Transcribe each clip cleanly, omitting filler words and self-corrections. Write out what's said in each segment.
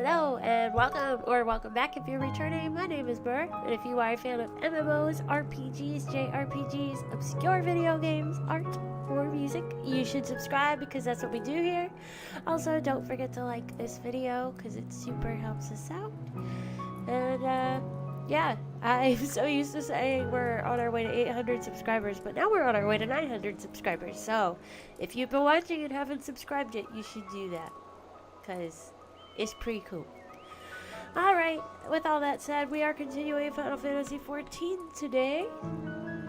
Hello and welcome back if you're returning. My name is Burr, and if you are a fan of MMOs, RPGs, JRPGs, obscure video games, art, or music, you should subscribe because that's what we do here. Also, don't forget to like this video because it super helps us out. And yeah, I'm so used to saying we're on our way to 800 subscribers, but now we're on our way to 900 subscribers. So if you've been watching and haven't subscribed yet, you should do that because it's pretty cool. Alright, with all that said, we are continuing Final Fantasy XIV today.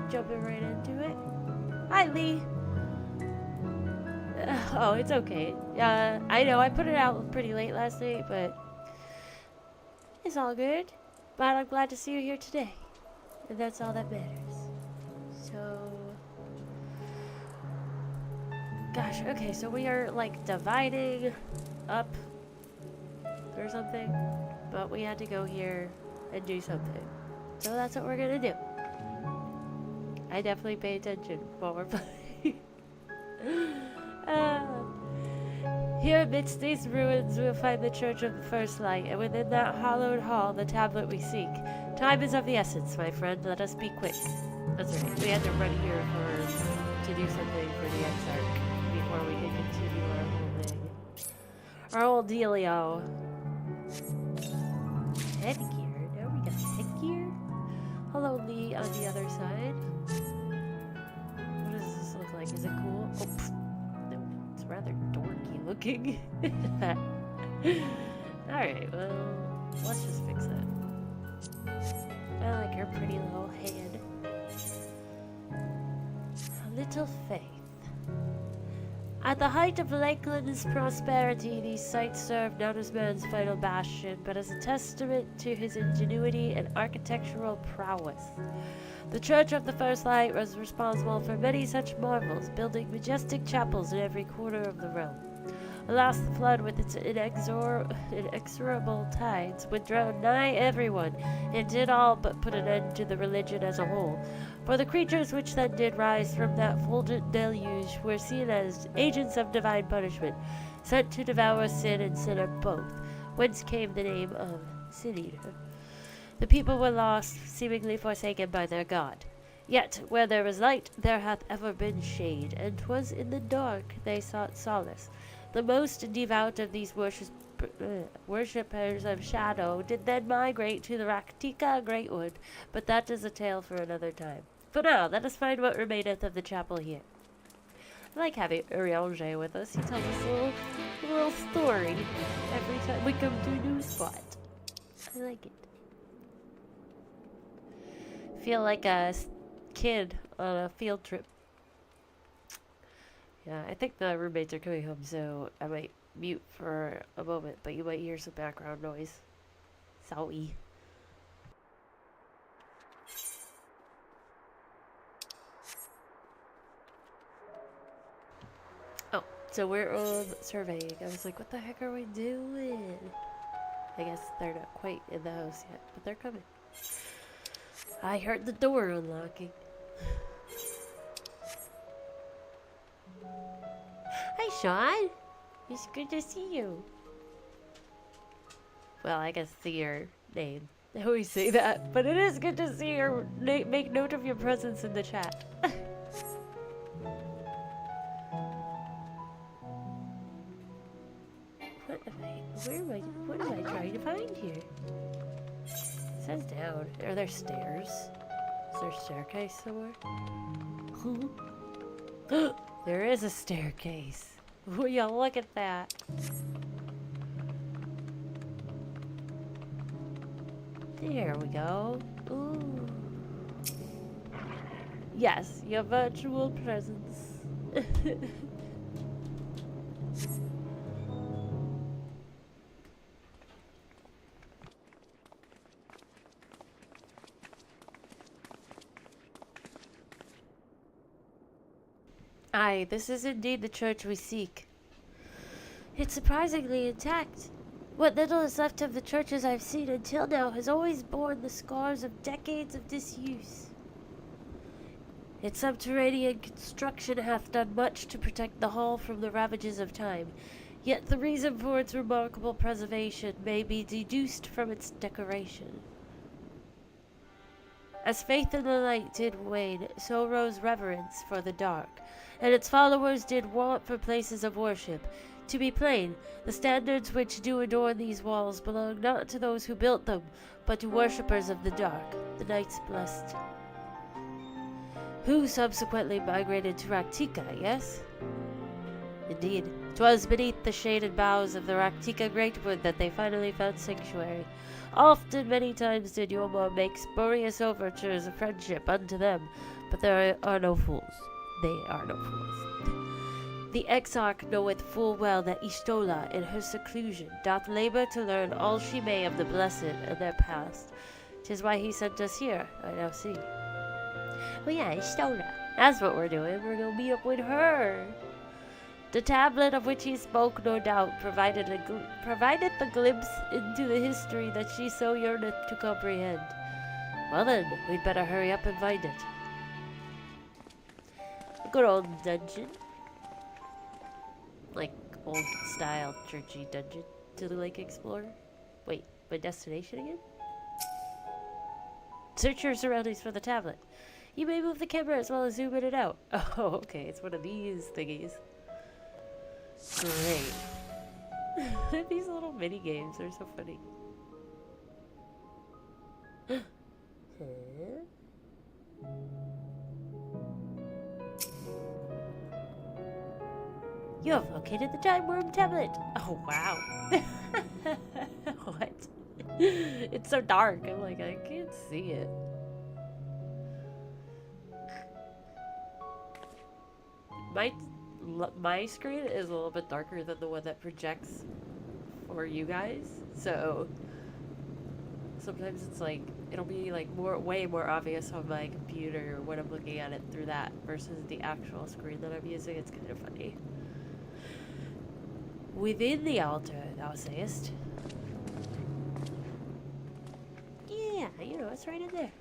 Jumping right into it. Hi, Lee. Oh, it's okay. I know I put it out pretty late last night, but it's all good. But I'm glad to see you here today. And that's all that matters. So... Gosh, okay, so we are like dividing up or something, but we had to go here and do something, so that's what we're gonna do. I definitely pay attention while we're playing. Here amidst these ruins we'll find the Church of the First Light, and within that hallowed hall the tablet we seek. Time is of the essence, my friend. Let us be quick. That's right, we had to run here to do something for the XIV before we can continue our whole thing. Our whole dealio. Headgear. Now we got headgear. Hello, Lee on the other side. What does this look like? Is it cool? Oh, no, it's rather dorky looking. Alright, well, let's just fix that. I like her pretty little hand. A little faith. At the height of Lakeland's prosperity, these sites served not as man's final bastion, but as a testament to his ingenuity and architectural prowess. The Church of the First Light was responsible for many such marvels, building majestic chapels in every corner of the realm. Alas, the flood with its inexorable tides would drown nigh everyone, and did all but put an end to the religion as a whole. For the creatures which then did rise from that fulgent deluge were seen as agents of divine punishment, sent to devour sin and sinner both, whence came the name of Sin Eater. The people were lost, seemingly forsaken by their God. Yet where there is light, there hath ever been shade, and 'twas in the dark they sought solace. The most devout of these worshippers of shadow did then migrate to the Raktika Greatwood, but that is a tale for another time. For now, let us find what remaineth of the chapel here. I like having Reuniting with us. He tells us a little story every time we come to a new spot. I like it. Feel like a kid on a field trip. Yeah, I think the roommates are coming home, so I might mute for a moment, but you might hear some background noise. Sorry. Oh, so we're on surveying. I was like, what the heck are we doing? I guess they're not quite in the house yet, but they're coming. I heard the door unlocking. Hi, Sean. It's good to see you. Well, I guess see your name. I always say that, but it is good to see or make note of your presence in the chat. What am I trying to find here? It says down. Are there stairs? Is there a staircase somewhere? There is a staircase. Will you look at that? There we go. Ooh. Yes, your virtual presence. Aye, this is indeed the church we seek. It's surprisingly intact. What little is left of the churches I've seen until now has always borne the scars of decades of disuse. Its subterranean construction hath done much to protect the hall from the ravages of time, yet the reason for its remarkable preservation may be deduced from its decoration. As faith in the light did wane, so rose reverence for the dark, and its followers did want for places of worship. To be plain, the standards which do adorn these walls belong not to those who built them, but to worshippers of the dark, the Knights Blessed, who subsequently migrated to Raktika, yes? Indeed, 'twas beneath the shaded boughs of the Raktika Greatwood that they finally found sanctuary. Often, many times did Yoma make spurious overtures of friendship unto them, but there are no fools. They are no fools. The exarch knoweth full well that Ishtola, in her seclusion, doth labor to learn all she may of the blessed and their past. 'Tis why he sent us here, I now see. Oh yeah, Ishtola. That's what we're doing. We're gonna meet up with her. The tablet of which he spoke, no doubt, provided the glimpse into the history that she so yearneth to comprehend. Well then, we'd better hurry up and find it. A good old dungeon. Like, old-style, churchy dungeon to the Lake Explorer. Wait, my destination again? Search your surroundings for the tablet. You may move the camera as well as zoom in and out. Oh, okay, it's one of these thingies. Great. These little mini games are so funny. You have located the Time Worm tablet. Oh wow. What? It's so dark. I'm like, I can't see it. My screen is a little bit darker than the one that projects for you guys, so sometimes it's like it'll be like way more obvious on my computer when I'm looking at it through that versus the actual screen that I'm using. It's kind of funny. Within the altar, thou sayest? Yeah, you know, it's right in there.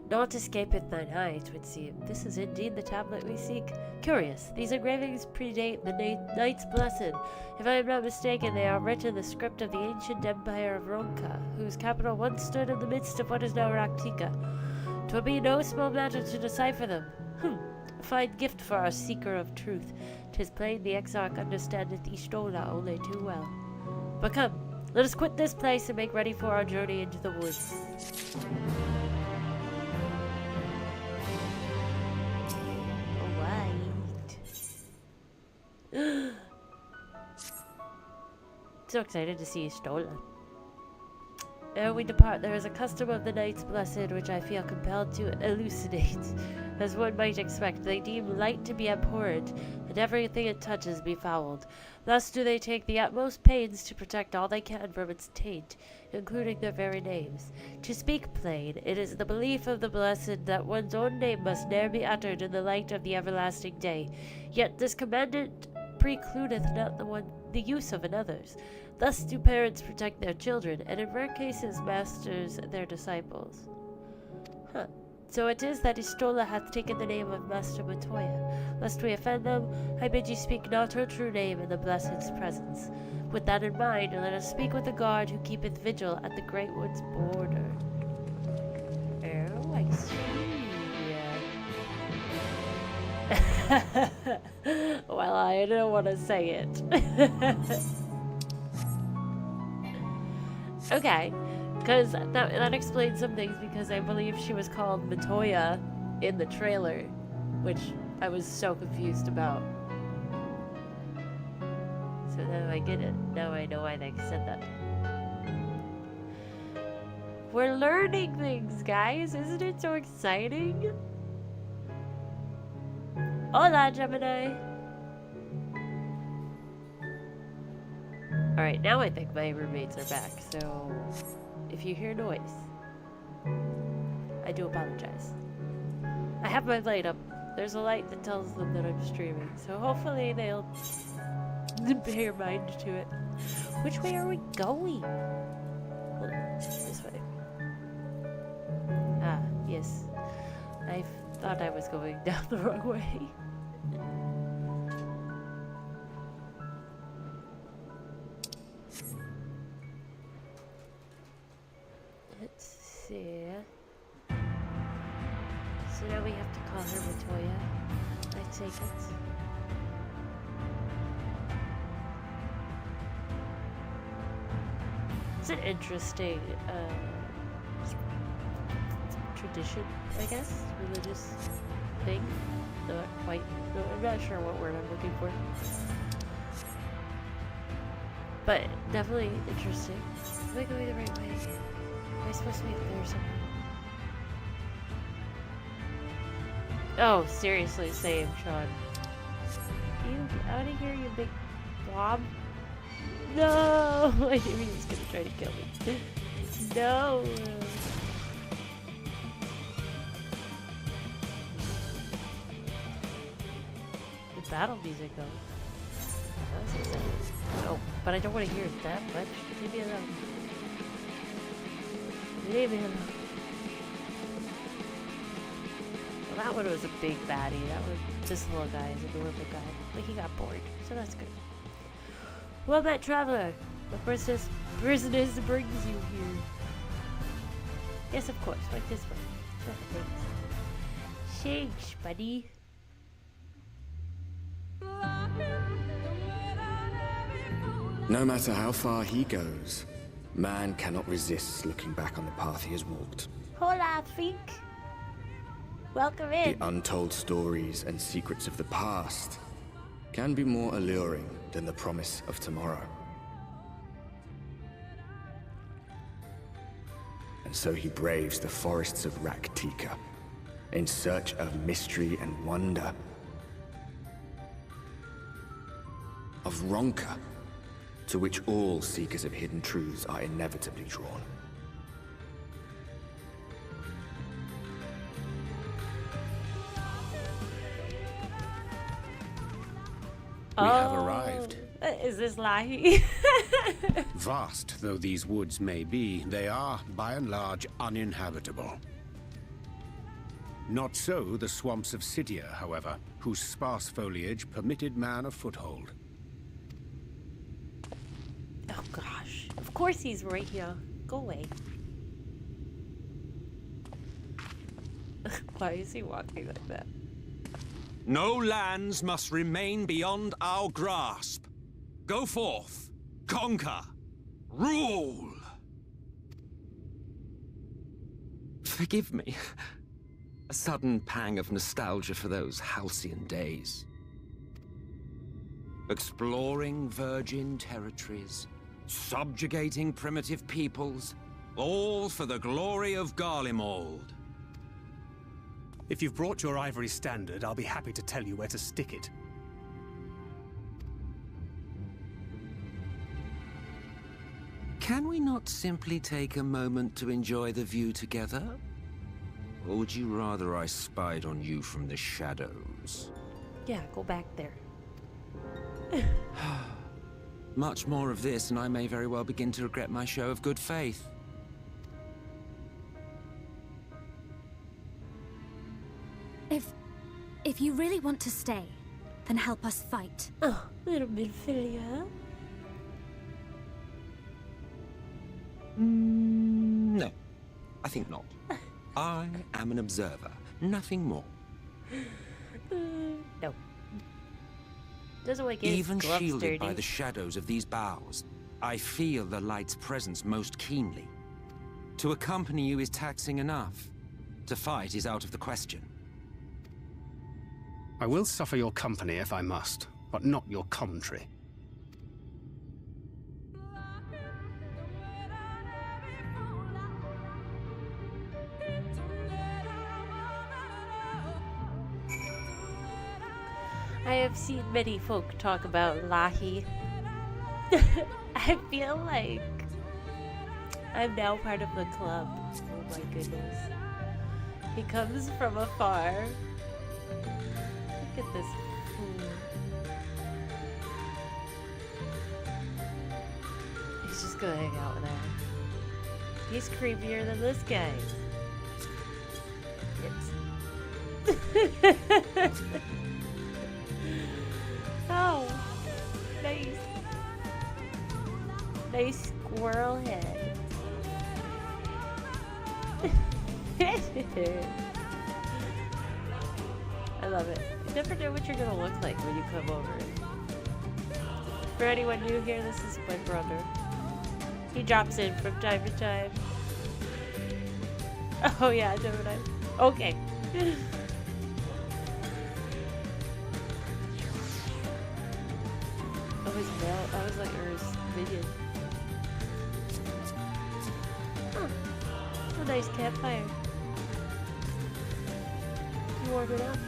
Naught escapeth thine eye, 'twould seem. This is indeed the tablet we seek. Curious, these engravings predate the Knights Blessed. If I am not mistaken, they are written in the script of the ancient empire of Ronka, whose capital once stood in the midst of what is now Raktika. 'Twill be no small matter to decipher them. A fine gift for our seeker of truth. 'Tis plain the exarch understandeth Ishtola only too well. But come, let us quit this place and make ready for our journey into the woods. So excited to see Ishtola. Ere we depart, there is a custom of the Knights Blessed which I feel compelled to elucidate. As one might expect, they deem light to be abhorrent, and everything it touches befouled. Thus do they take the utmost pains to protect all they can from its taint, including their very names. To speak plain, it is the belief of the Blessed that one's own name must ne'er be uttered in the light of the everlasting day. Yet this commandment precludeth not the use of another's. Thus do parents protect their children, and in rare cases masters their disciples. So it is that Istola hath taken the name of Master Matoya. Lest we offend them, I bid you speak not her true name in the Blessed's presence. With that in mind, let us speak with the guard who keepeth vigil at the Great Wood's border. Oh, I see. Well, I don't want to say it. Okay, because that explains some things, because I believe she was called Matoya in the trailer, which I was so confused about. So now I get it. Now I know why they said that. We're learning things, guys. Isn't it so exciting? Hola, Gemini. Alright, now I think my roommates are back, so if you hear noise, I do apologize. I have my light up. There's a light that tells them that I'm streaming, so hopefully they'll pay mind to it. Which way are we going? Hold on, this way. Ah, yes. I thought I was going down the wrong way. Let's see. So now we have to call her Matoya. I take it. It's an interesting tradition, I guess, religious thing. Not quite. No, I'm not sure what word I'm looking for. But definitely interesting. Am I going the right way? Am I supposed to be up there somehow? Oh, seriously, same, Sean. You get out of here, you big blob. No! I knew he was gonna try to kill me. No! The battle music though. That was exciting. Oh, but I don't want to hear it that much. Leave me alone. Leave me alone. Well, that one was a big baddie. That one, this little guy is a little guy. Like he got bored, so that's good. Well met, traveler. What business brings you here? Yes, of course. Right this way. Sure, thanks. Thanks, buddy. No matter how far he goes, man cannot resist looking back on the path he has walked. Hola, Fink. Welcome in. The untold stories and secrets of the past can be more alluring than the promise of tomorrow. And so he braves the forests of Raktika in search of mystery and wonder. Of Ronka, to which all seekers of hidden truths are inevitably drawn. We have arrived. Is this Lahi? Vast though these woods may be, they are, by and large, uninhabitable. Not so the swamps of Sidia, however, whose sparse foliage permitted man a foothold. Oh gosh. Of course he's right here. Go away. Why is he walking like that? No lands must remain beyond our grasp. Go forth, conquer, rule! Forgive me. A sudden pang of nostalgia for those halcyon days. Exploring virgin territories, subjugating primitive peoples, All for the glory of Garlemald. If you've brought your ivory standard, I'll be happy to tell you where to stick it. Can we not simply take a moment to enjoy the view together? Or would you rather I spied on you from the shadows? Yeah, go back there. Much more of this, and I may very well begin to regret my show of good faith. If you really want to stay, then help us fight. Oh, little Minfilia. No, I think not. I am an observer, nothing more. No. Doesn't like his Even gloves shielded dirty. by the shadows of these boughs, I feel the light's presence most keenly. To accompany you is taxing enough. To fight is out of the question. I will suffer your company if I must, but not your commentary. I have seen many folk talk about Lahi. I feel like I'm now part of the club. Oh my goodness. He comes from afar. Look at this fool. He's just gonna hang out with her. He's creepier than this guy. It's oh, nice. Nice squirrel head. I love it. You never know what you're gonna look like when you come over. For anyone new here, this is my brother. He drops in from time to time. Oh yeah, don't I? Okay. Oh, his mail. I was like, or his minion. Huh. A nice campfire. You warm it up?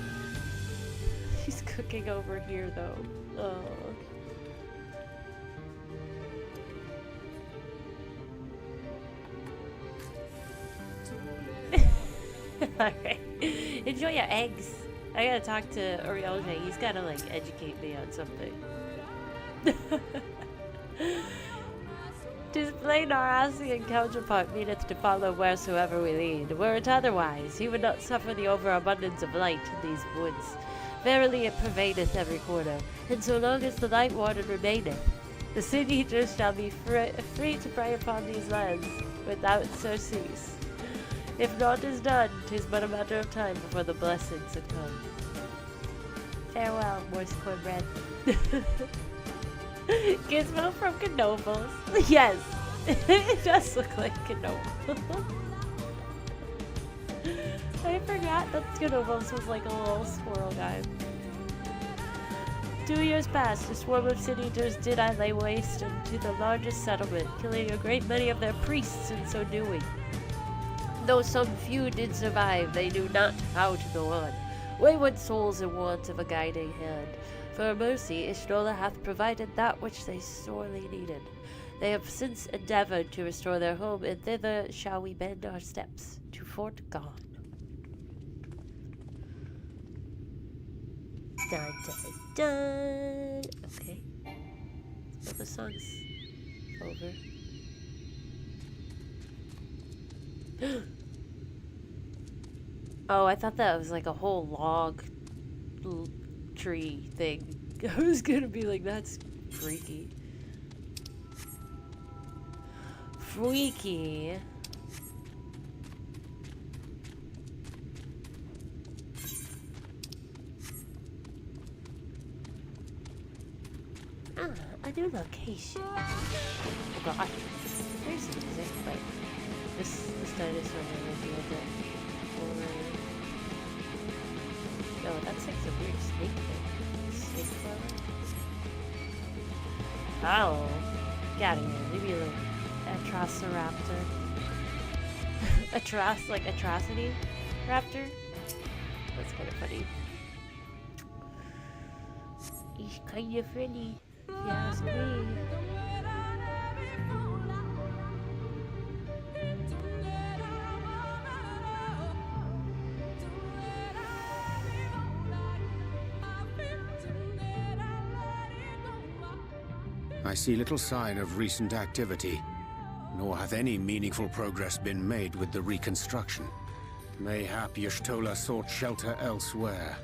He's cooking over here, though. Oh. Alright. Enjoy your eggs. I gotta talk to Oriolje. He's gotta, like, educate me on something. Tis plain our Asian counterpart meaneth to follow wheresoever we lead. Were it otherwise, he would not suffer the overabundance of light in these woods. Verily it pervadeth every corner, and so long as the light water remaineth, the sin-eaters shall be free to prey upon these lands without surcease. If naught is done, 'tis but a matter of time before the blessings had come. Farewell, moist cornbread. Gizmo from Knobles. Yes, it does look like Knobles. I forgot that Knobles was like a little squirrel guy. 2 years past, a swarm of sin-eaters did I lay waste into the largest settlement, killing a great many of their priests in so doing. Though some few did survive, they knew not how to go on. Wayward souls in want of a guiding hand. For mercy, Ishnola hath provided that which they sorely needed. They have since endeavored to restore their home, and thither shall we bend our steps, to Fort Gone. Dun dun dun! Okay. Well, the song's over. Oh, I thought that was like a whole log tree thing. I was gonna be like, that's freaky. Freaky. Ah, a new location. Oh god. There's music, but this dinosaur revealed it. No, that's like some weird snake thing. Snake flower? Oh. Get out of here. Maybe a little Atrociraptor. Like atrocity raptor? That's kind of funny. He's kind of friendly, if you ask me. I see little sign of recent activity, nor hath any meaningful progress been made with the reconstruction. Mayhap Y'shtola sought shelter elsewhere.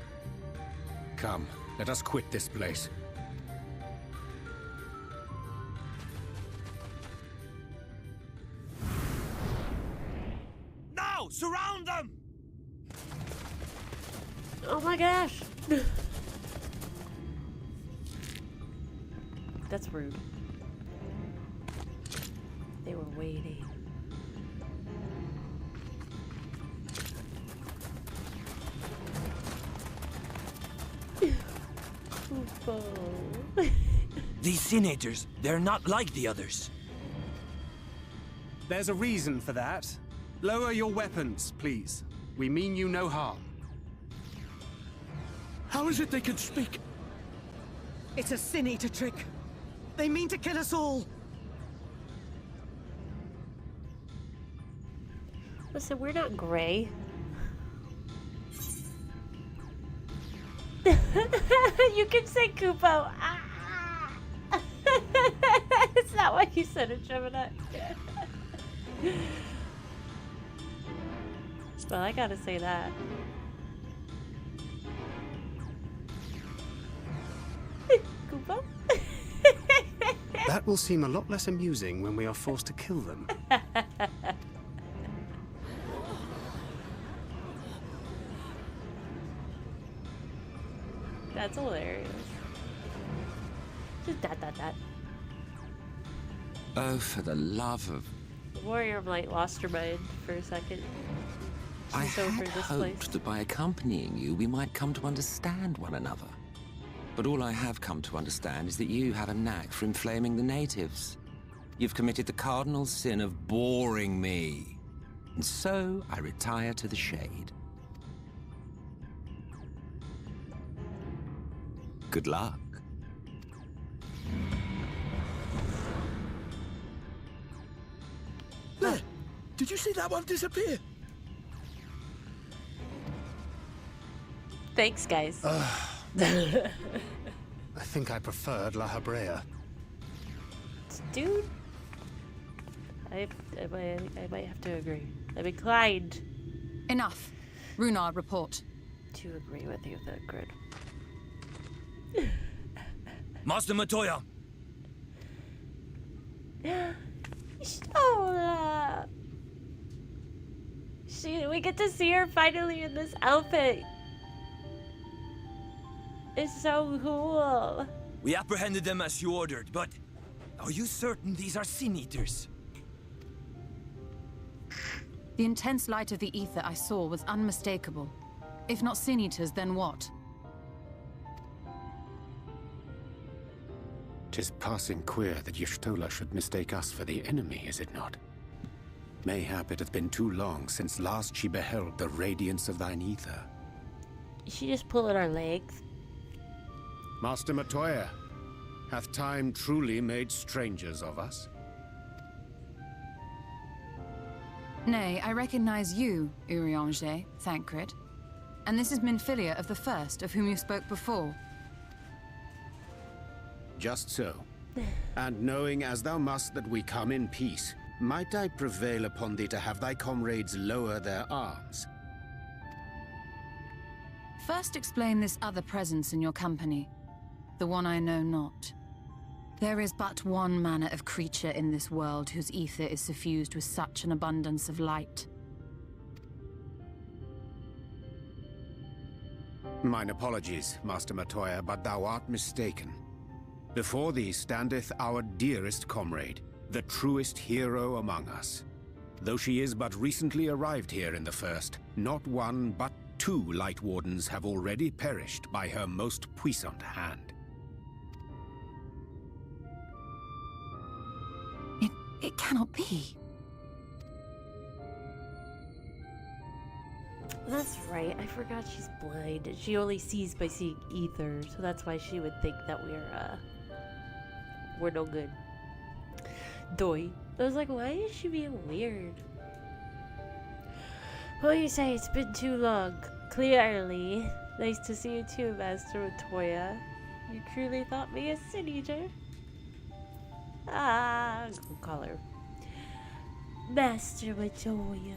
Come, let us quit this place. Now! Surround them! Oh my gosh! That's rude. They were waiting. These senators, they're not like the others. There's a reason for that. Lower your weapons, please. We mean you no harm. How is it they can speak? It's a Sin Eater trick. They mean to kill us all. Listen, we're not gray. You can say Kupo. Ah. Is that what you said in Gemini? Well, I gotta say that. Kupo? That will seem a lot less amusing when we are forced to kill them. That's hilarious. Just that. Oh, for the love of... Warrior of Light lost her mind for a second. I She's over had this hoped place. that by accompanying you, we might come to understand one another. But all I have come to understand is that you have a knack for inflaming the natives. You've committed the cardinal sin of boring me. And so I retire to the shade. Good luck. There! Did you see that one disappear? Thanks, guys. I think I preferred La Habrea. Dude, I might have to agree. I'm inclined Enough. Runar, report. to agree with you, that grid. Master Matoya! Shola! We get to see her finally in this outfit. It's so cool. We apprehended them as you ordered, but are you certain these are Sin Eaters? The intense light of the ether I saw was unmistakable. If not Sin Eaters, then what? 'Tis passing queer that Y'shtola should mistake us for the enemy, is it not? Mayhap it hath been too long since last she beheld the radiance of thine ether. Is she just pulling our legs? Master Matoya, hath time truly made strangers of us? Nay, I recognize you, Urianger, Thancred. And this is Minfilia of the First, of whom you spoke before. Just so. And knowing as thou must that we come in peace, might I prevail upon thee to have thy comrades lower their arms? First explain this other presence in your company. The one I know not. There is but one manner of creature in this world whose ether is suffused with such an abundance of light. Mine apologies, Master Matoya, but thou art mistaken. Before thee standeth our dearest comrade, the truest hero among us. Though she is but recently arrived here in the First, not one but two Light Wardens have already perished by her most puissant hand. It cannot be. That's right. I forgot she's blind and she only sees by seeing ether, so that's why she would think that we're no good. Doi. I was like, why is she being weird? Well, you say it's been too long. Clearly. Nice to see you too, Master Matoya. You truly thought me a Sin Eater? Ah, I'll call her Master Matoya.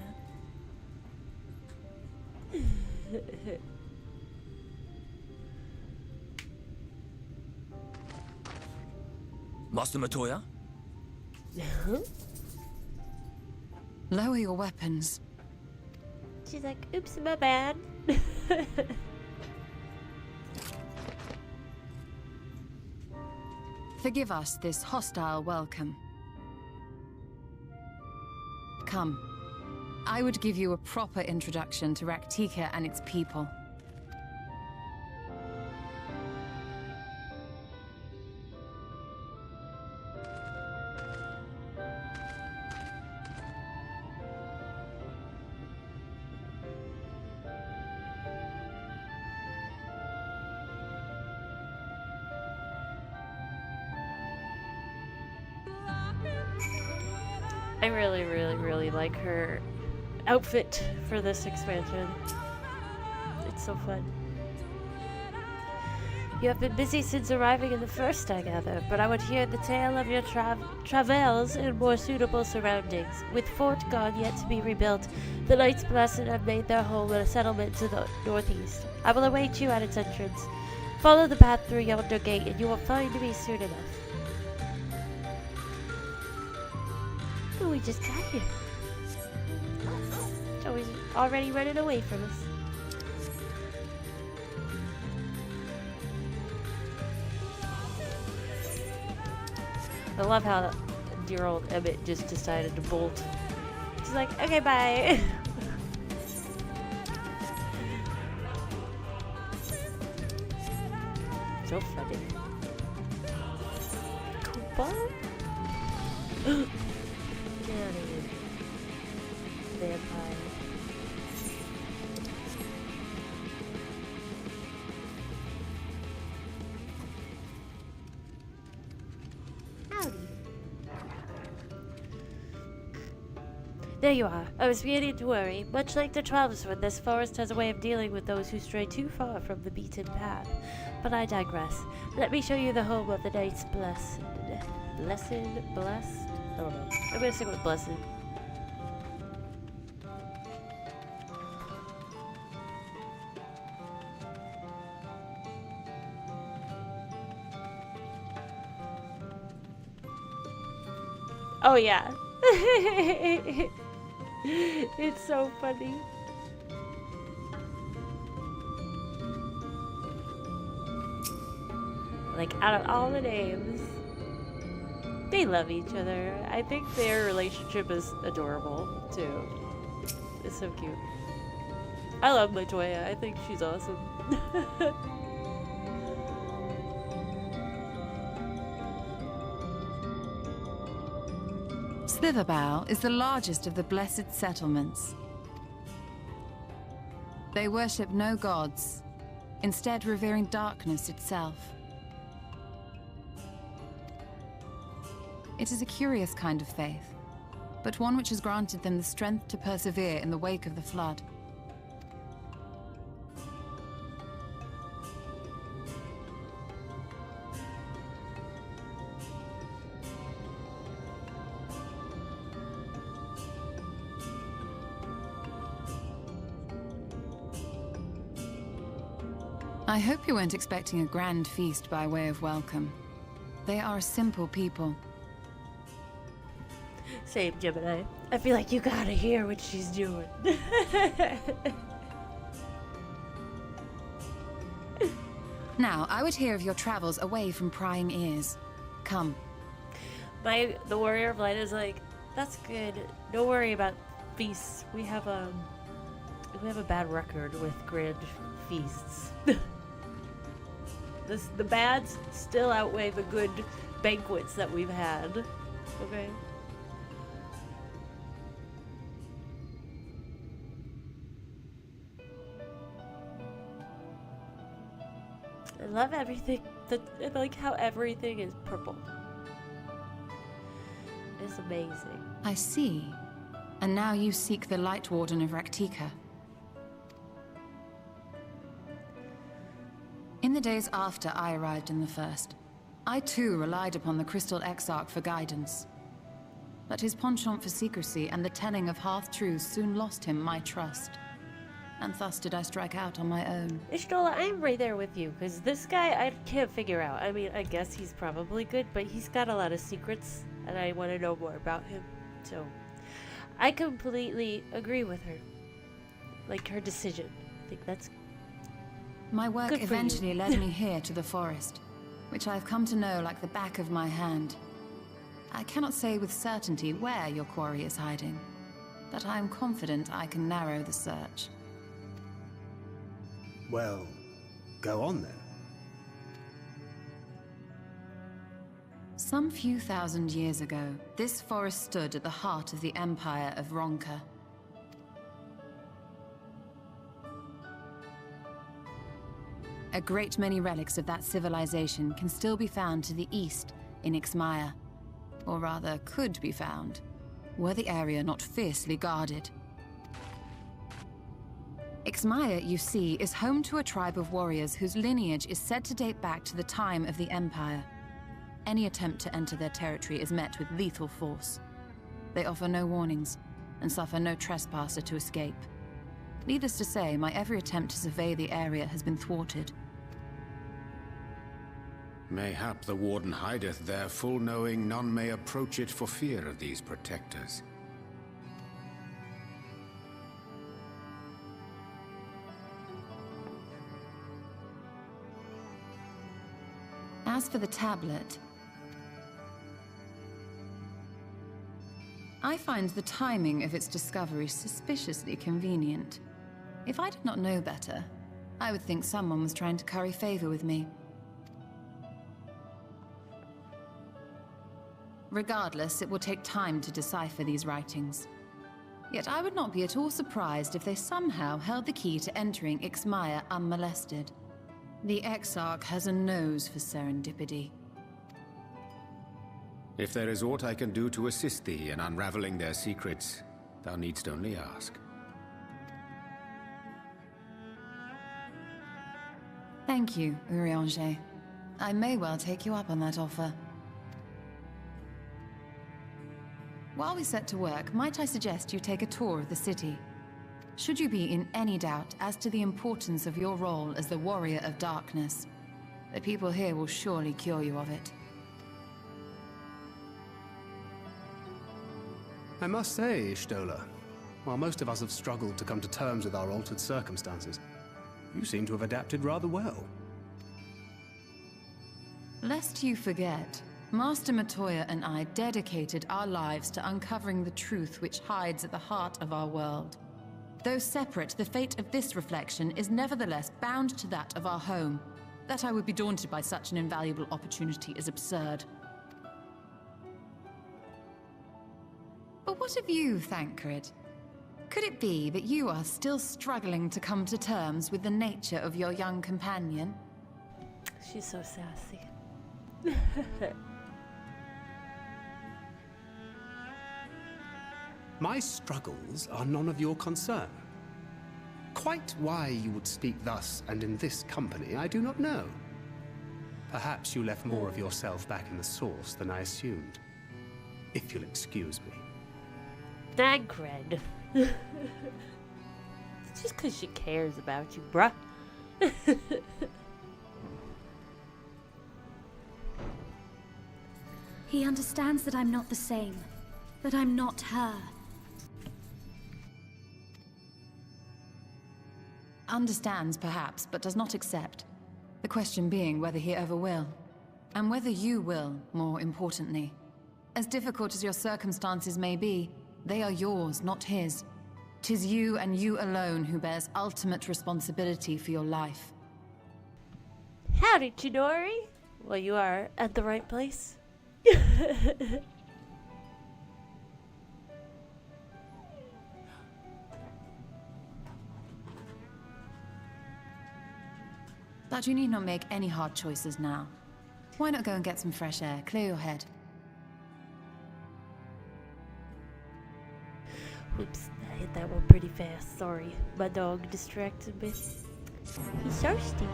Master Matoya? Lower your weapons. She's like, oops, my bad. Forgive us this hostile welcome. Come. I would give you a proper introduction to Raktika and its people. I really, really, really like her outfit for this expansion. It's so fun. You have been busy since arriving in the first, I gather, but I would hear the tale of your travels in more suitable surroundings. With Fort Gone yet to be rebuilt, the Knights Blessed have made their home in a settlement to the northeast. I will await you at its entrance. Follow the path through yonder gate and you will find me soon enough. Oh, we just got here. Oh, he's already running away from us. I love how dear old Emmett just decided to bolt. She's like, okay, bye. So funny. Koopa? Get out of here. Vampire. Howdy. There you are. I was beginning to worry. Much like the Tromswood, this forest has a way of dealing with those who stray too far from the beaten path. But I digress. Let me show you the home of the Knights Blessed. Blessed? I don't know. I'm gonna stick with Blessed. Oh yeah. It's so funny. Like, out of all the names, they love each other. I think their relationship is adorable, too. It's so cute. I love Matoya. I think she's awesome. Slitherbow is the largest of the blessed settlements. They worship no gods, instead revering darkness itself. It is a curious kind of faith, but one which has granted them the strength to persevere in the wake of the flood. I hope you weren't expecting a grand feast by way of welcome. They are a simple people. Same, Gemini. I feel like you gotta hear what she's doing. Now, I would hear of your travels away from prying ears. Come. The Warrior of Light is like, that's good. Don't worry about feasts. We have a bad record with grand feasts. The bads still outweigh the good banquets that we've had. Okay. I love everything. I like how everything is purple. It's amazing. I see. And now you seek the Light Warden of Raktika. In the days after I arrived in the First, I too relied upon the Crystal Exarch for guidance. But his penchant for secrecy and the telling of half-truths soon lost him my trust. and thus did I strike out on my own. Ishtola, I'm right there with you, because this guy I can't figure out. I mean, I guess he's probably good, but he's got a lot of secrets, and I want to know more about him. So, I completely agree with her. Like, her decision. I think that's My work good for eventually you. led me here to the forest, which I've come to know like the back of my hand. I cannot say with certainty where your quarry is hiding, but I am confident I can narrow the search. Well, go on then. Some few thousand years ago, this forest stood at the heart of the Empire of Ronka. A great many relics of that civilization can still be found to the east in Ixmaya, or rather could be found, were the area not fiercely guarded. Ixmaya, you see, is home to a tribe of warriors whose lineage is said to date back to the time of the Empire. Any attempt to enter their territory is met with lethal force. They offer no warnings, and suffer no trespasser to escape. Needless to say, my every attempt to survey the area has been thwarted. Mayhap the Warden hideth there, full knowing none may approach it for fear of these protectors. As for the tablet, I find the timing of its discovery suspiciously convenient. If I did not know better, I would think someone was trying to curry favor with me. Regardless, it will take time to decipher these writings. Yet I would not be at all surprised if they somehow held the key to entering Ixmaya unmolested. The Exarch has a nose for serendipity. If there is aught I can do to assist thee in unraveling their secrets, thou needst only ask. Thank you, Urianger. I may well take you up on that offer. While we set to work, might I suggest you take a tour of the city? Should you be in any doubt as to the importance of your role as the Warrior of Darkness, the people here will surely cure you of it. I must say, Ishtola, while most of us have struggled to come to terms with our altered circumstances, you seem to have adapted rather well. Lest you forget, Master Matoya and I dedicated our lives to uncovering the truth which hides at the heart of our world. Though separate, the fate of this reflection is nevertheless bound to that of our home. That I would be daunted by such an invaluable opportunity is absurd. But what of you, Thancred? Could it be that you are still struggling to come to terms with the nature of your young companion? She's so sassy. My struggles are none of your concern. Quite why you would speak thus and in this company, I do not know. Perhaps you left more of yourself back in the source than I assumed. If you'll excuse me. Thancred. It's just because she cares about you, bruh. He understands that I'm not the same. That I'm not her. Understands, perhaps, but does not accept. The question being whether he ever will. And whether you will, more importantly. As difficult as your circumstances may be, they are yours, not his. 'Tis you and you alone who bears ultimate responsibility for your life. Howdy, Chidori. Well, you are at the right place. But you need not make any hard choices now. Why not go and get some fresh air, clear your head? Oops, I hit that one pretty fast. Sorry, my dog distracted me. He's thirsty.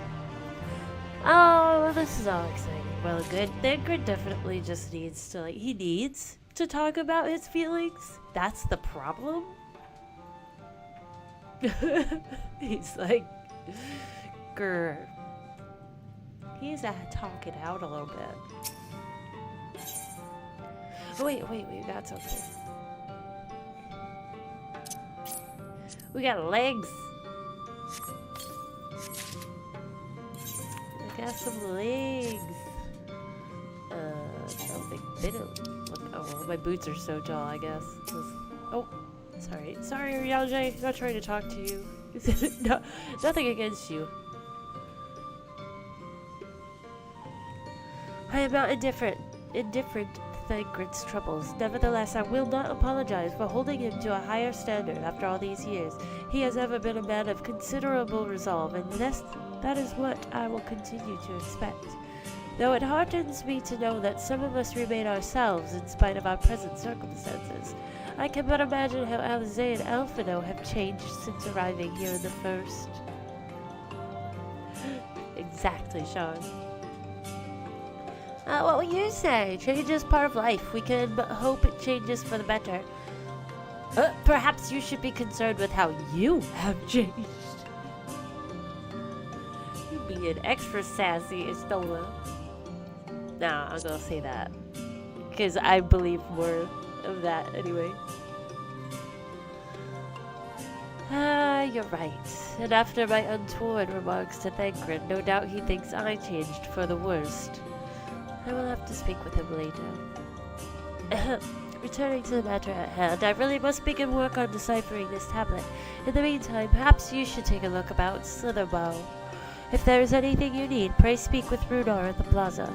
Oh, well, this is all exciting. Well, good. Thancred definitely just needs to, he needs to talk about his feelings. That's the problem. He's like, grr. He's talking out a little bit. Oh, wait, we got something. We got legs. I got some legs. I don't think they don't look. Oh, well, my boots are so tall, I guess. Oh, sorry. Sorry, Reuniting. Not trying to talk to you. No, nothing against you. I am not indifferent to Thancred's troubles. Nevertheless, I will not apologize for holding him to a higher standard after all these years. He has ever been a man of considerable resolve, and that is what I will continue to expect. Though it heartens me to know that some of us remain ourselves in spite of our present circumstances. I can but imagine how Alizé and Alphino have changed since arriving here in the first. Exactly, Sean. What will you say? Change is part of life. We can but hope it changes for the better. Perhaps you should be concerned with how you have changed. You being extra sassy is Nola. Nah, I'm gonna say that. Because I believe more of that anyway. You're right. And after my untoward remarks to Thancred, no doubt he thinks I changed for the worst. I will have to speak with him later. Returning to the matter at hand, I really must begin work on deciphering this tablet. In the meantime, perhaps you should take a look about Slitherbow. If there is anything you need, pray speak with Runar at the plaza.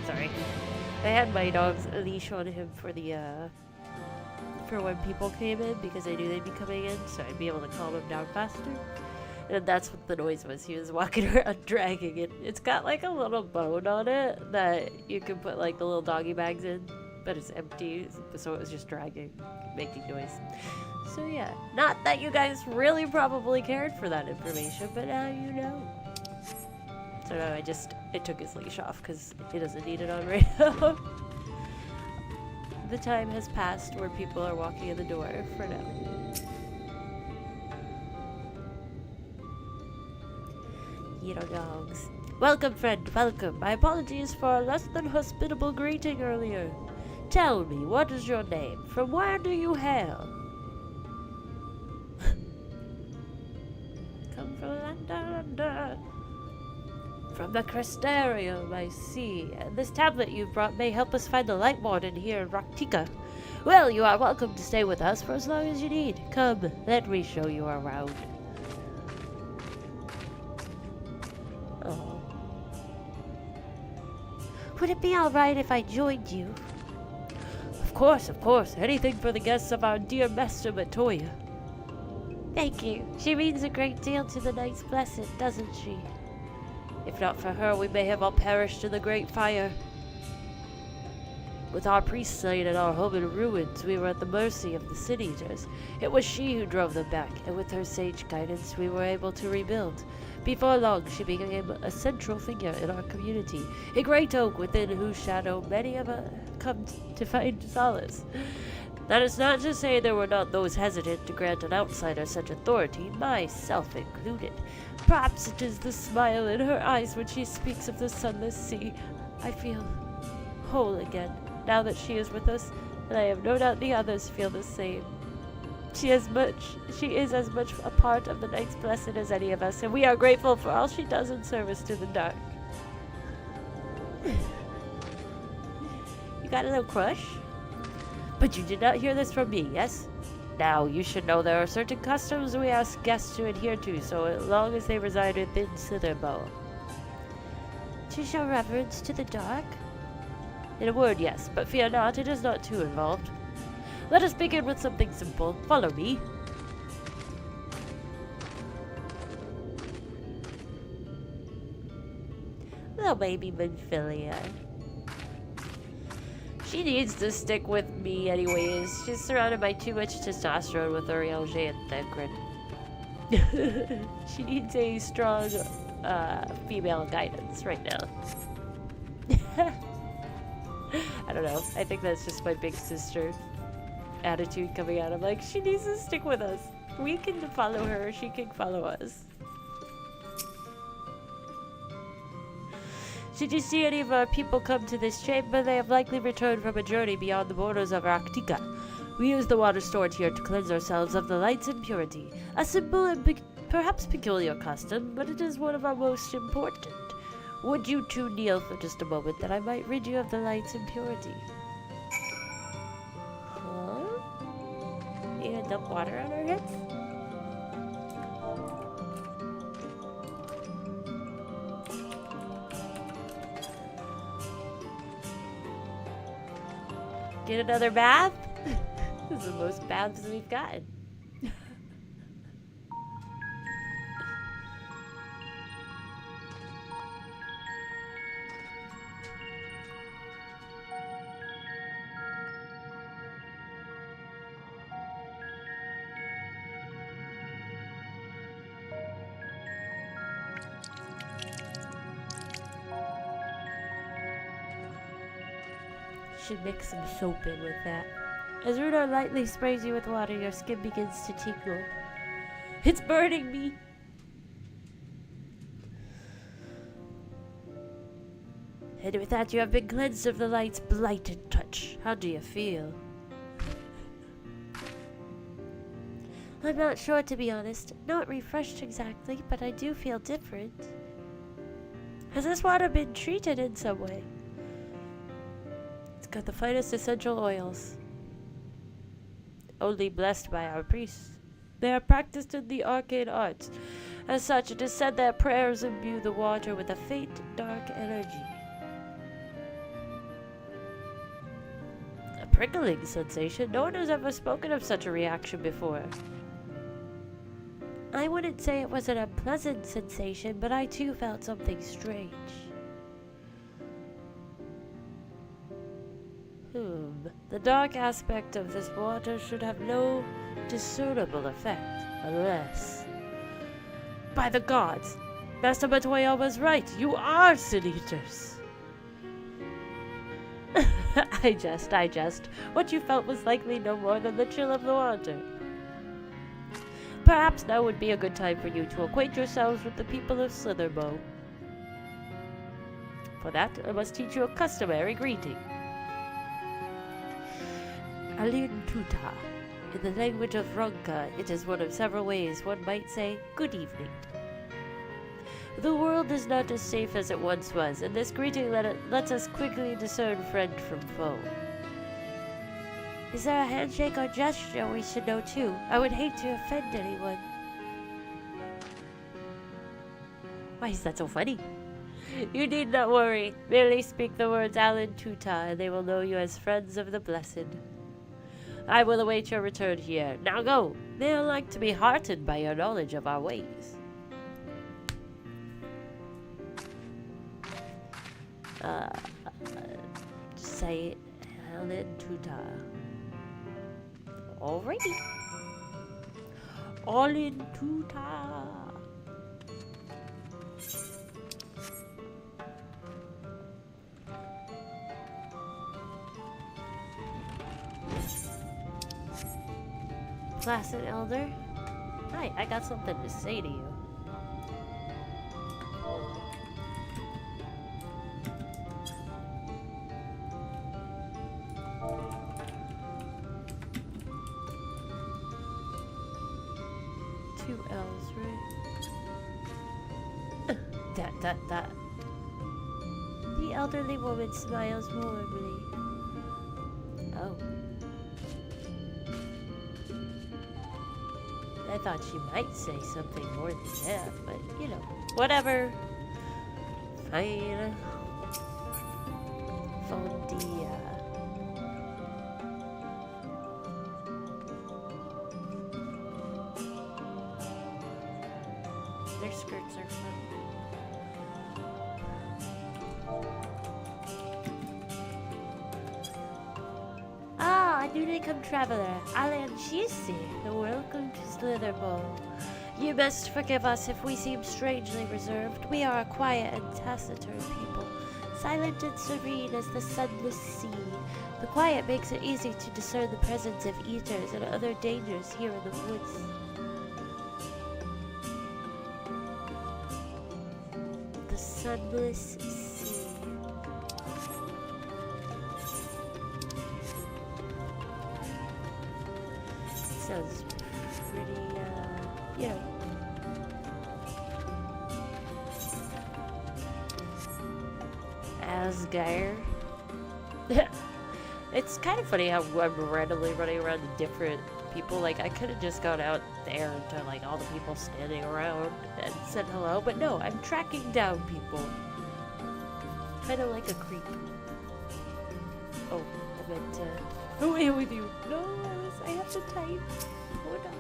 Sorry. I had my dog's leash on him for the, for when people came in, because I knew they'd be coming in, so I'd be able to calm him down faster. And that's what the noise was. He was walking around dragging it. It's got like a little bone on it that you can put like the little doggy bags in, but it's empty, so it was just dragging, making noise. So yeah, not that you guys really probably cared for that information, but now you know. So no, I took his leash off because he doesn't need it on right now. The time has passed where people are walking in the door for now. Hero dogs. Welcome, friend, welcome. My apologies for a less than hospitable greeting earlier. Tell me, what is your name? From where do you hail? Come from London. From the Crestarium, I see. And this tablet you've brought may help us find the Light Warden here in Raktika. Well, you are welcome to stay with us for as long as you need. Come, let me show you around. Oh. Would it be alright if I joined you? Of course. Anything for the guests of our dear Master Matoya. Thank you. She means a great deal to the Knights Blessed, doesn't she? If not for her, we may have all perished in the Great Fire. With our priest slain and our home in ruins, we were at the mercy of the Sin-Eaters. It was she who drove them back, and with her sage guidance, we were able to rebuild. Before long, she became a central figure in our community, a great oak within whose shadow many of us come to find solace. That is not to say there were not those hesitant to grant an outsider such authority, myself included. Perhaps it is the smile in her eyes when she speaks of the sunless sea. I feel whole again, now that she is with us, and I have no doubt the others feel the same. She is as much a part of the Knights Blessed as any of us, and we are grateful for all she does in service to the dark. You got a little crush? But you did not hear this from me, yes? Now, you should know there are certain customs we ask guests to adhere to, so long as they reside within Slitherbow. To show reverence to the dark? In a word, yes, but fear not, it is not too involved. Let us begin with something simple. Follow me. Little baby Minfilia. She needs to stick with me anyways. She's surrounded by too much testosterone with Urielge and Thancred. She needs a strong female guidance right now. I don't know. I think that's just my big sister attitude coming out. I'm like, she needs to stick with us. We can follow her, she can follow us. Should you see any of our people come to this chamber, they have likely returned from a journey beyond the borders of Arctica. We use the water stored here to cleanse ourselves of the light's impurity. A simple and perhaps peculiar custom, but it is one of our most important. Would you two kneel for just a moment that I might rid you of the light's impurity? Huh? You gonna dump water on our heads? Get another bath? This is the most baths we've gotten. Should mix some soap in with that. As Rudar lightly sprays you with water, your skin begins to tingle. It's burning me! And with that, you have been cleansed of the light's blighted touch. How do you feel? I'm not sure, to be honest. Not refreshed exactly, but I do feel different. Has this water been treated in some way? It's got the finest essential oils. Only blessed by our priests. They are practiced in the arcane arts. As such, it is said that prayers imbue the water with a faint, dark energy. A prickling sensation? No one has ever spoken of such a reaction before. I wouldn't say it was an unpleasant sensation, but I too felt something strange. The dark aspect of this water should have no discernible effect, unless... By the gods! Master Matoya was right! You are sin eaters! I jest. What you felt was likely no more than the chill of the water. Perhaps now would be a good time for you to acquaint yourselves with the people of Slitherbow. For that, I must teach you a customary greeting. Alin Tuta. In the language of Ronka, it is one of several ways one might say, good evening. The world is not as safe as it once was, and this greeting lets us quickly discern friend from foe. Is there a handshake or gesture we should know too? I would hate to offend anyone. Why is that so funny? You need not worry. Merely speak the words Alin Tuta, and they will know you as friends of the blessed. I will await your return here. Now go. They are like to be heartened by your knowledge of our ways. Say Alin Tuta. Alrighty. Alin Tuta. Placid Elder. Hi, I got something to say to you. Two L's, right? that. The elderly woman smiles warmly. Oh. I thought she might say something more than that, but you know, whatever. Fine. Fondia. Their skirts are fun. Ah, a newly come traveler, Alan Shisi. Welcome to Slitherbow. You must forgive us if we seem strangely reserved. We are a quiet and taciturn people, silent and serene as the sunless sea. The quiet makes it easy to discern the presence of eaters and other dangers here in the woods. The sunless sea. Sounds pretty, you know. Asgard. It's kind of funny how I'm randomly running around to different people. Like, I could have just gone out there to, like, all the people standing around and said hello, but no, I'm tracking down people. Kind of like a creep. Oh, I meant to away with you. No, I have to type. Hold on.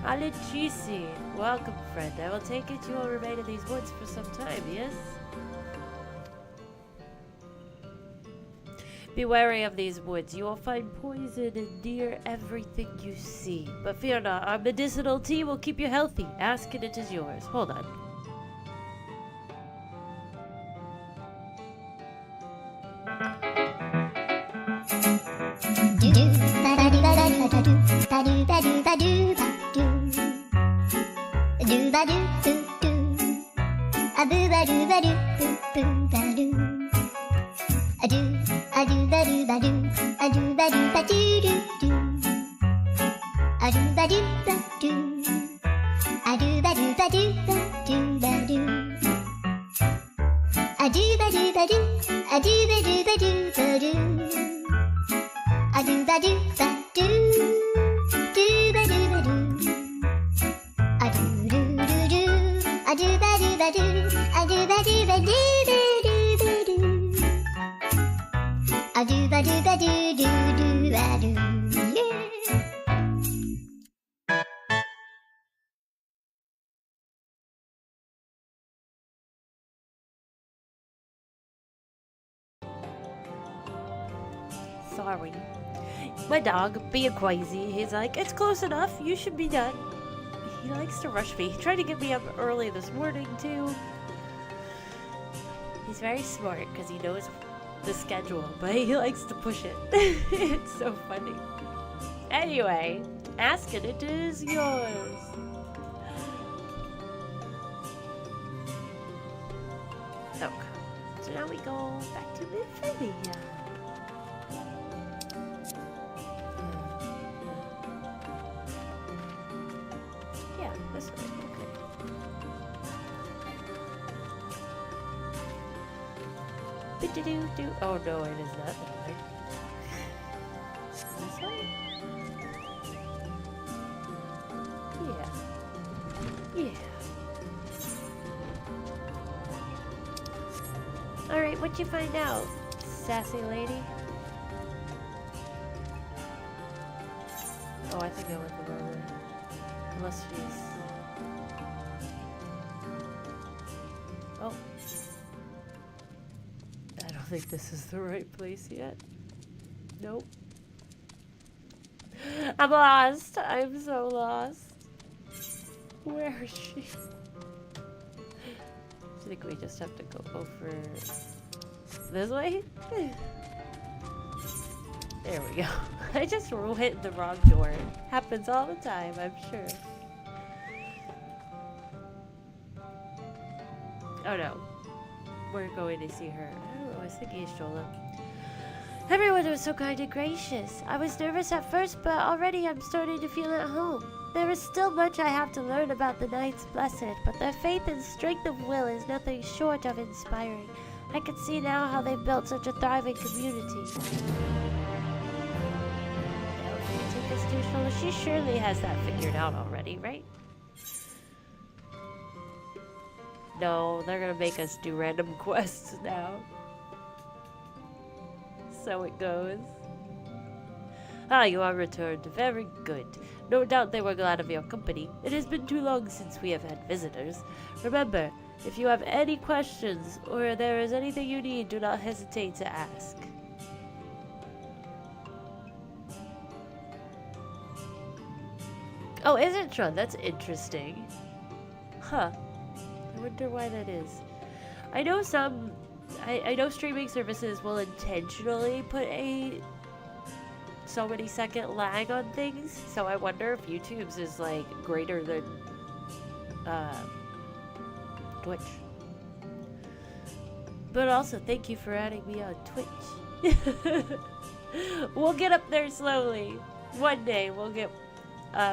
Alechisi, welcome friend. I will take it you will remain in these woods for some time, yes? Be wary of these woods. You will find poison in near everything you see. But fear not, our medicinal tea will keep you healthy. Ask and it is yours. Hold on. Sorry. My dog, being crazy, he's like, it's close enough, you should be done. He likes to rush me. He tried to get me up early this morning, too. He's very smart, because he knows the schedule, but he likes to push it. It's so funny. Anyway, ask it, it is yours. Okay, so now we go back to Midfilia. This way, okay. Oh no, it is not that way. This way? Yeah. Yeah. Alright, what'd you find out, sassy lady? Oh, I think I went the wrong way. Unless she's... Oh. I don't think this is the right place yet. Nope. I'm lost. I'm so lost. Where is she? I think we just have to go over this way? There we go. I just hit the wrong door. Happens all the time, I'm sure. Oh no. We're going to see her. Oh, I was thinking Shola. Everyone was so kind and gracious. I was nervous at first, but already I'm starting to feel at home. There is still much I have to learn about the Knights Blessed, but their faith and strength of will is nothing short of inspiring. I can see now how they've built such a thriving community. She surely has that figured out already, right? No, they're gonna make us do random quests now. So it goes. Ah, you are returned. Very good. No doubt they were glad of your company. It has been too long since we have had visitors. Remember, if you have any questions or there is anything you need, do not hesitate to ask. Oh, isn't Sean? That's interesting. Huh. I wonder why that is. I know some... I know streaming services will intentionally put a so many second lag on things, so I wonder if YouTube's is like greater than Twitch. But also, thank you for adding me on Twitch. We'll get up there slowly. One day we'll get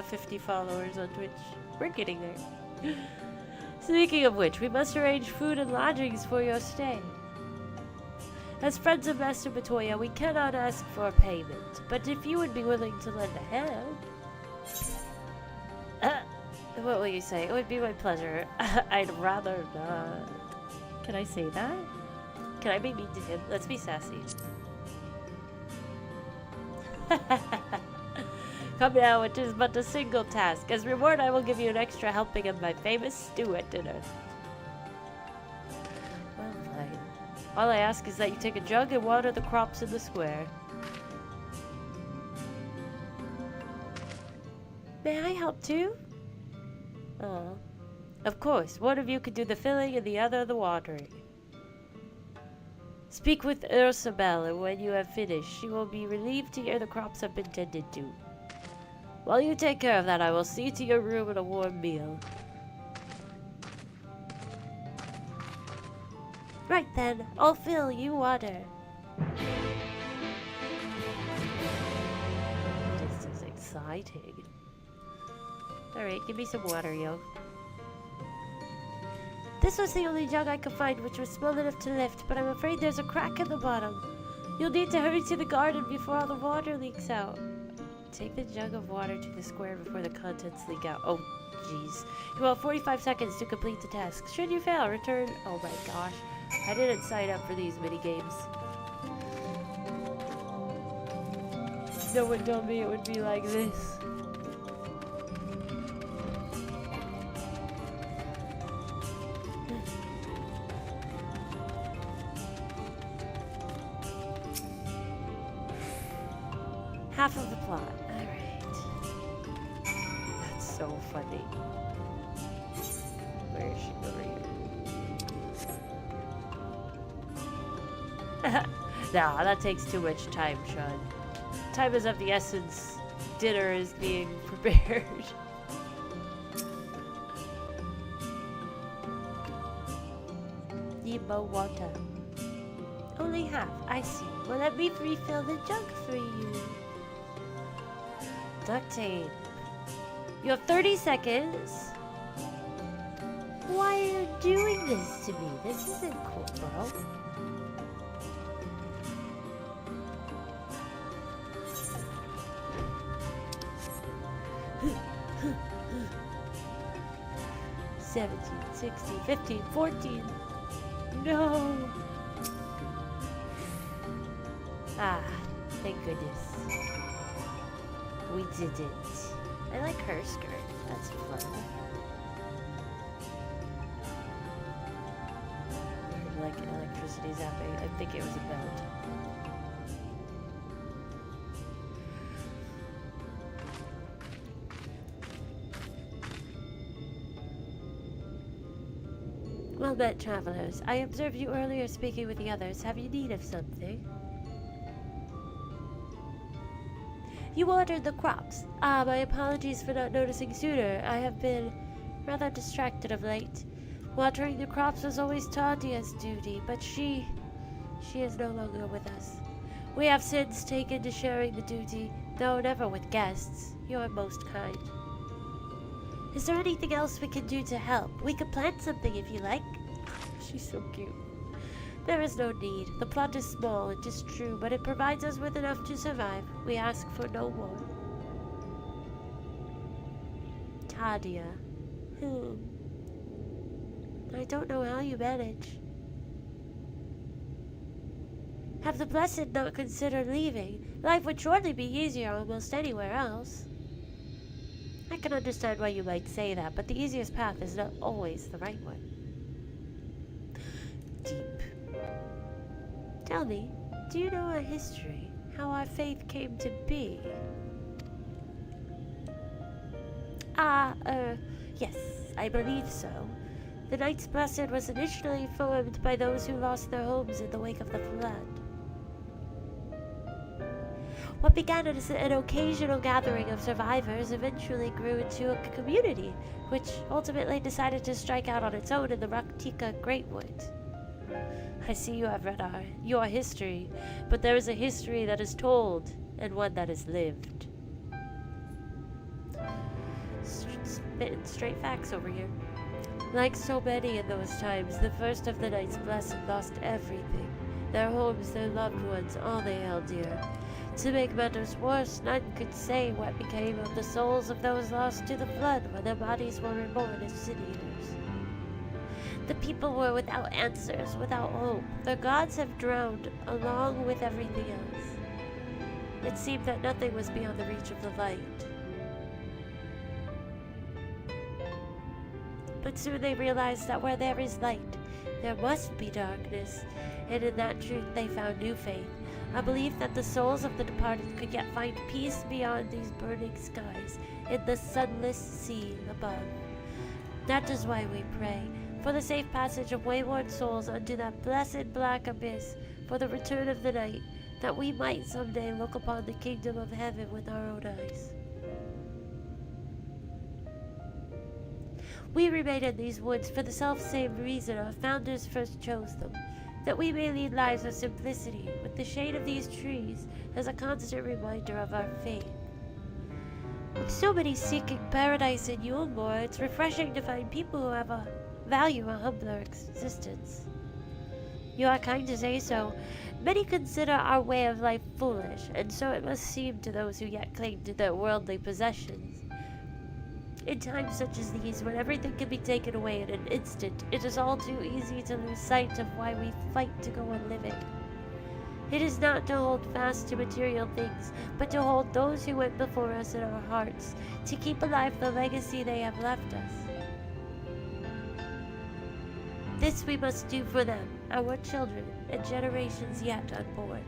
50 followers on Twitch. We're getting there. Speaking of which, we must arrange food and lodgings for your stay. As friends of Master Matoya, we cannot ask for payment, but if you would be willing to lend a hand... what will you say? It would be my pleasure. I'd rather not. Can I say that? Can I be mean to him? Let's be sassy. Come now, it is but a single task. As reward, I will give you an extra helping of my famous stew at dinner. Well, fine. All I ask is that you take a jug and water the crops in the square. May I help too? Oh. Of course, one of you could do the filling and the other the watering. Speak with Ursabel, and when you have finished, she will be relieved to hear the crops have been tended to. While you take care of that, I will see to your room and a warm meal. Right then, I'll fill you water. This is exciting. Alright, give me some water, yo. This was the only jug I could find which was small enough to lift, but I'm afraid there's a crack in the bottom. You'll need to hurry to the garden before all the water leaks out. Take the jug of water to the square before the contents leak out. Oh, jeez. You have 45 seconds to complete the task. Should you fail, return... Oh my gosh. I didn't sign up for these mini-games. No one told me it would be like this. Half of the plot. Alright. That's so funny. Where is she? Over here. Nah, that takes too much time, Sean. Time is of the essence. Dinner is being prepared. Need more water. Only half. I see. Well, let me refill the jug for you. Duct tape. You have 30 seconds. Why are you doing this to me? This isn't cool, bro. $17, $16, $15, $14. No. Ah, thank goodness. We did it. I like her skirt. That's fun. Like electricity zapping. I think it was a belt. Well met, travelers. I observed you earlier speaking with the others. Have you need of something? You watered the crops. Ah, my apologies for not noticing sooner. I have been rather distracted of late. Watering the crops was always Tadia's duty, but she is no longer with us. We have since taken to sharing the duty, though never with guests. You are most kind. Is there anything else we can do to help? We could plant something if you like. She's so cute. There is no need. The plot is small, it is true, but it provides us with enough to survive. We ask for no more. Tadia. I don't know how you manage. Have the Blessed not considered leaving? Life would surely be easier almost anywhere else. I can understand why you might say that, but the easiest path is not always the right one. Deep. Tell me, do you know our history? How our faith came to be? Yes, I believe so. The Knights Blessed was initially formed by those who lost their homes in the wake of the flood. What began as an occasional gathering of survivors eventually grew into a community, which ultimately decided to strike out on its own in the Raktika Greatwood. I see you have read your history, but there is a history that is told, and one that is lived. Spitting straight facts over here. Like so many in those times, the first of the Knights Blessed lost everything. Their homes, their loved ones, all they held dear. To make matters worse, none could say what became of the souls of those lost to the flood when their bodies were reborn as sin-eaters. The people were without answers, without hope. Their gods have drowned, along with everything else. It seemed that nothing was beyond the reach of the light. But soon they realized that where there is light, there must be darkness, and in that truth they found new faith, a belief that the souls of the departed could yet find peace beyond these burning skies, in the sunless sea above. That is why we pray, for the safe passage of wayward souls unto that blessed black abyss, for the return of the night, that we might someday look upon the kingdom of heaven with our own eyes. We remain in these woods for the self-same reason our founders first chose them, that we may lead lives of simplicity, with the shade of these trees as a constant reminder of our faith. With so many seeking paradise in Yulmore, it's refreshing to find people who value a humbler existence. You are kind to say so. Many consider our way of life foolish, and so it must seem to those who yet cling to their worldly possessions. In times such as these, when everything can be taken away in an instant, it is all too easy to lose sight of why we fight to go on living. It is not to hold fast to material things, but to hold those who went before us in our hearts, to keep alive the legacy they have left us. This we must do for them, our children, and generations yet unborn.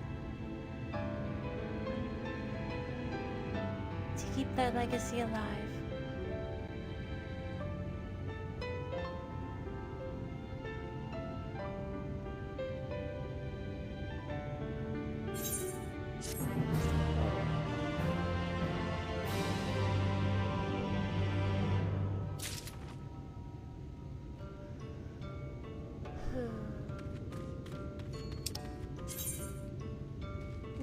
To keep their legacy alive.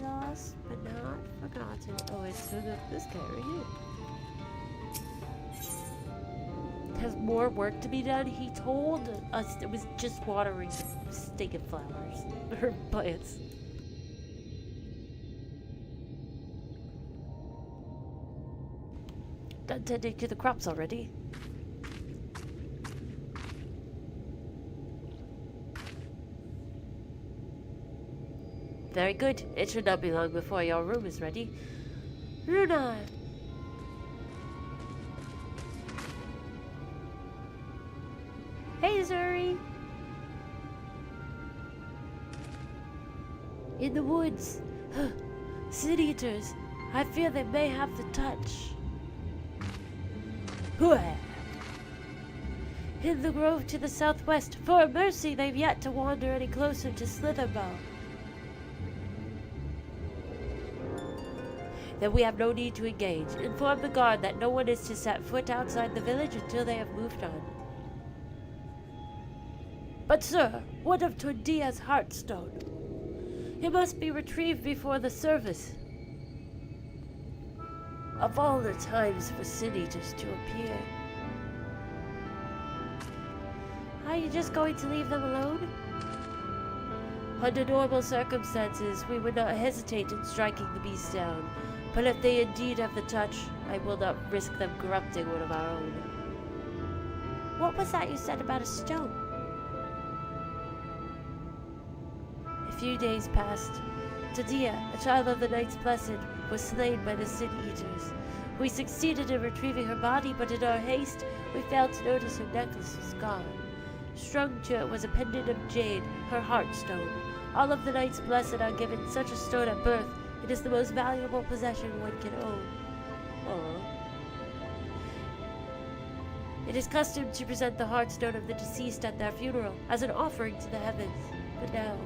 Lost but not forgotten. Oh, it's this guy right here. Has more work to be done. He told us it was just watering the stinking flowers or plants. Done tending to the crops already. Very good. It should not be long before your room is ready. Luna! Hey, Zuri! In the woods. Sin-eaters. I fear they may have the touch. In the grove to the southwest. For mercy, they've yet to wander any closer to Slitherbow. Then we have no need to engage. Inform the guard that no one is to set foot outside the village until they have moved on. But sir, what of Tordia's heartstone? It must be retrieved before the service. Of all the times for sin-eaters to appear. Are you just going to leave them alone? Under normal circumstances, we would not hesitate in striking the beast down. But if they indeed have the touch, I will not risk them corrupting one of our own. What was that you said about a stone? A few days passed. Tadia, a child of the Knights Blessed, was slain by the Sin-Eaters. We succeeded in retrieving her body, but in our haste, we failed to notice her necklace was gone. Strung to it was a pendant of jade, her heartstone. All of the Knights Blessed are given such a stone at birth. It is the most valuable possession one can own. Aww. It is custom to present the heartstone of the deceased at their funeral as an offering to the heavens. But now...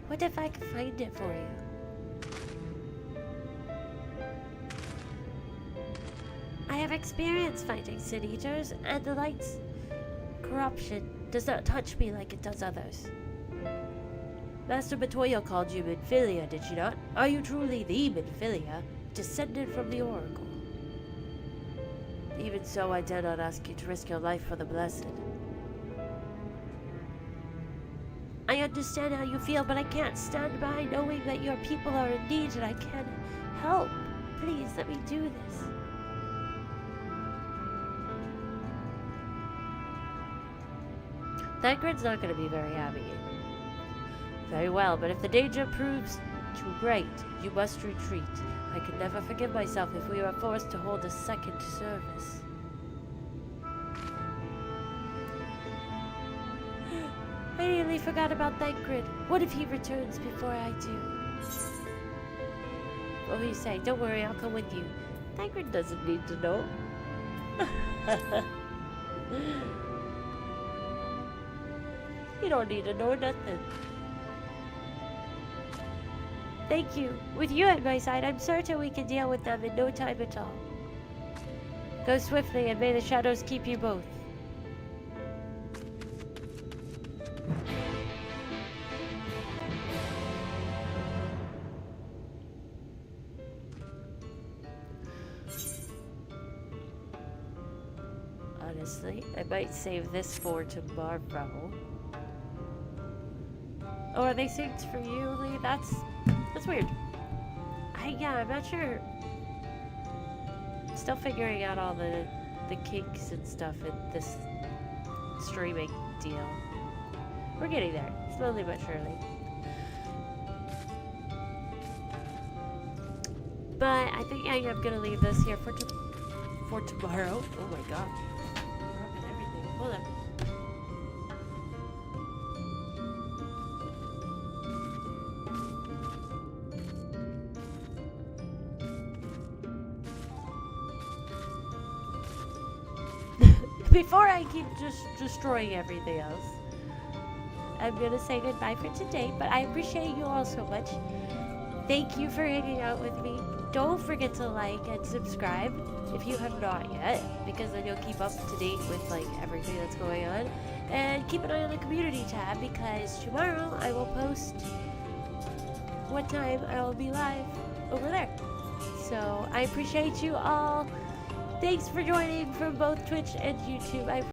What if I could find it for you? I have experience fighting Sin Eaters, and the light's corruption does not touch me like it does others. Master Matoya called you Minfilia, did she not? Are you truly the Minfilia, descended from the Oracle? Even so, I dare not ask you to risk your life for the Blessed. I understand how you feel, but I can't stand by knowing that your people are in need and I can help. Please, let me do this. Thancred's not going to be very happy. Very well, but if the danger proves too great, you must retreat. I can never forgive myself if we are forced to hold a second service. I nearly forgot about Thancred. What if he returns before I do? What will you say? Don't worry, I'll come with you. Thancred doesn't need to know. You don't need to know nothing. Thank you. With you at my side, I'm certain we can deal with them in no time at all. Go swiftly, and may the shadows keep you both. Honestly, I might save this for tomorrow. Oh, are they synced for you, Lee? That's weird. Yeah, I'm not sure. Still figuring out all the kinks and stuff in this streaming deal. We're getting there, slowly but surely. But I think I am gonna leave this here for tomorrow. Oh my god. Everything. Hold on. Before I keep just destroying everything else, I'm gonna say goodbye for today, but I appreciate you all so much. Thank you for hanging out with me. Don't forget to like and subscribe if you have not yet, because then you'll keep up to date with like everything that's going on. And keep an eye on the community tab, because tomorrow I will post what time I will be live over there. So I appreciate you all. Thanks for joining from both Twitch and YouTube.